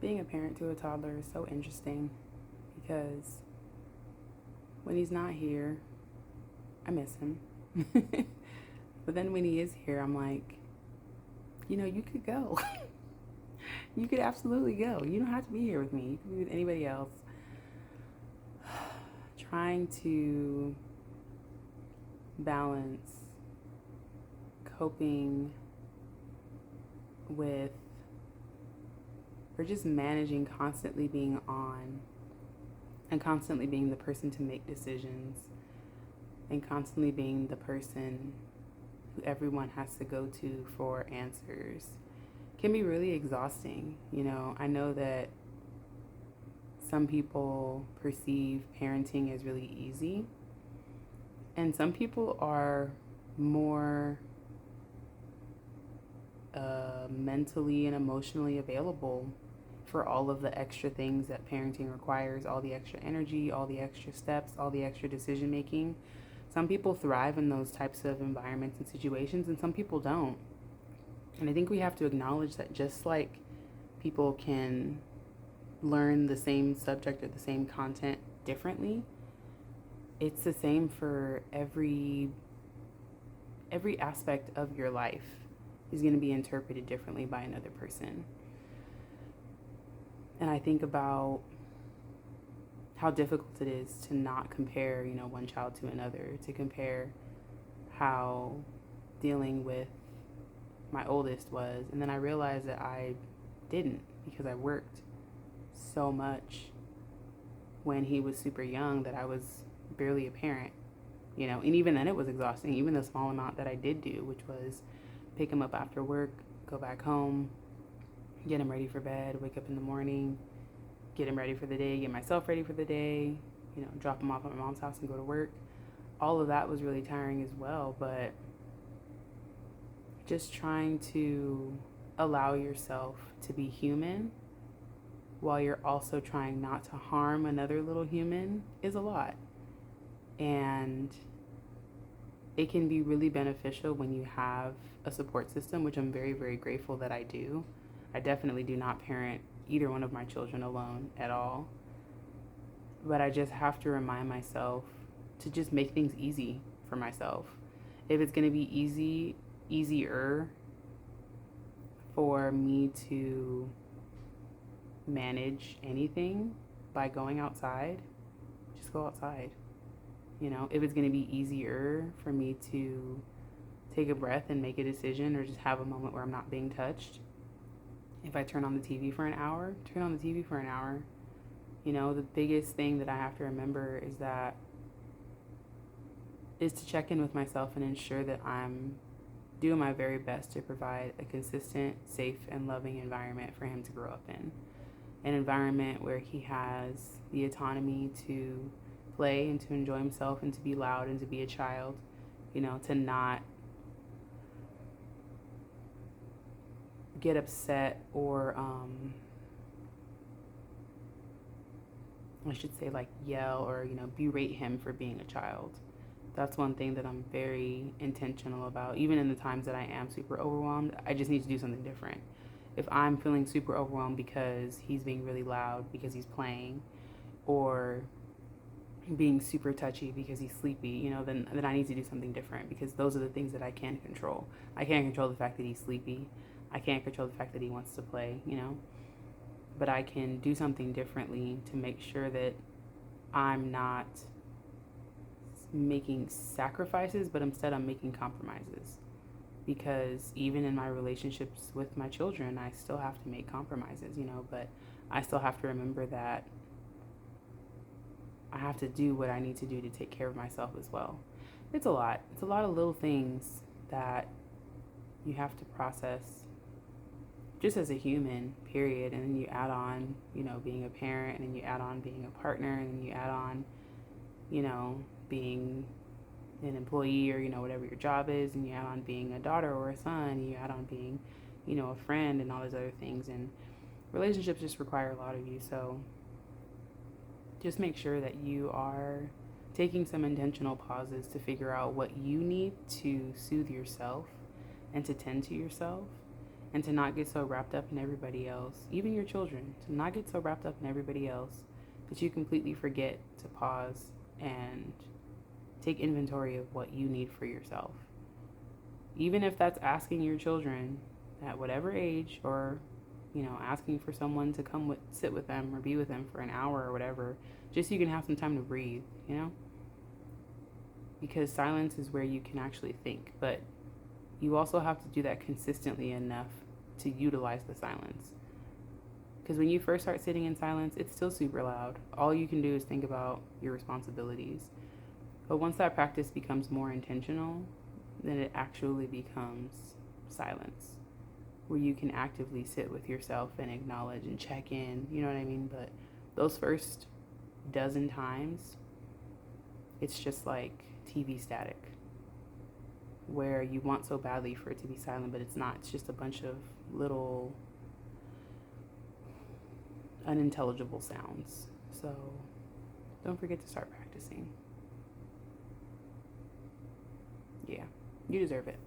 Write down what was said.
Being a parent to a toddler is so interesting because when he's not here, I miss him. But then when he is here, I'm like, you could go. You could absolutely go. You don't have to be here with me. You could be with anybody else. Trying to balance coping with, or just managing constantly being on and constantly being the person to make decisions and constantly being the person who everyone has to go to for answers can be really exhausting. I know that some people perceive parenting as really easy, and some people are more mentally and emotionally available for all of the extra things that parenting requires, all the extra energy, all the extra steps, all the extra decision making. Some people thrive in those types of environments and situations, and some people don't. And I think we have to acknowledge that just like people can learn the same subject or the same content differently, it's the same for every aspect of your life is going to be interpreted differently by another person. And I think about how difficult it is to not compare, one child to another, to compare how dealing with my oldest was. And then I realized that I didn't, because I worked so much when he was super young that I was barely a parent, and even then it was exhausting, even the small amount that I did do, which was pick him up after work, go back home, get him ready for bed, wake up in the morning, get him ready for the day, get myself ready for the day, drop him off at my mom's house and go to work. All of that was really tiring as well, but just trying to allow yourself to be human while you're also trying not to harm another little human is a lot. And it can be really beneficial when you have a support system, which I'm very, very grateful that I do. I definitely do not parent either one of my children alone at all. But I just have to remind myself to just make things easy for myself. If it's going to be easier for me to manage anything by going outside, just go outside. If it's going to be easier for me to take a breath and make a decision or just have a moment where I'm not being touched, if I turn on the TV for an hour, turn on the TV for an hour. The biggest thing that I have to remember is to check in with myself and ensure that I'm doing my very best to provide a consistent, safe, and loving environment for him to grow up in. An environment where he has the autonomy to play and to enjoy himself and to be loud and to be a child, to not get upset or I should say like yell or berate him for being a child. That's one thing that I'm very intentional about. Even in the times that I am super overwhelmed, I just need to do something different. If I'm feeling super overwhelmed because he's being really loud because he's playing, or being super touchy because he's sleepy, then I need to do something different, because those are the things that I can control. I can't control the fact that he's sleepy. I can't control the fact that he wants to play, but I can do something differently to make sure that I'm not making sacrifices, but instead I'm making compromises. Because even in my relationships with my children, I still have to make compromises, but I still have to remember that I have to do what I need to do to take care of myself as well. It's a lot. It's a lot of little things that you have to process just as a human, period. And then you add on, being a parent, and then you add on being a partner, and then you add on, being an employee or, whatever your job is, and you add on being a daughter or a son, and you add on being, a friend and all those other things. And relationships just require a lot of you. So just make sure that you are taking some intentional pauses to figure out what you need to soothe yourself and to tend to yourself, and to not get so wrapped up in everybody else, even your children, to not get so wrapped up in everybody else that you completely forget to pause and take inventory of what you need for yourself. Even if that's asking your children at whatever age, or asking for someone to sit with them or be with them for an hour or whatever, just so you can have some time to breathe. Because silence is where you can actually think, but you also have to do that consistently enough to utilize the silence. Because when you first start sitting in silence, it's still super loud. All you can do is think about your responsibilities. But once that practice becomes more intentional, then it actually becomes silence, where you can actively sit with yourself and acknowledge and check in, you know what I mean? But those first dozen times, it's just like TV static, where you want so badly for it to be silent, but it's not. It's just a bunch of little unintelligible sounds. So don't forget to start practicing. Yeah, you deserve it.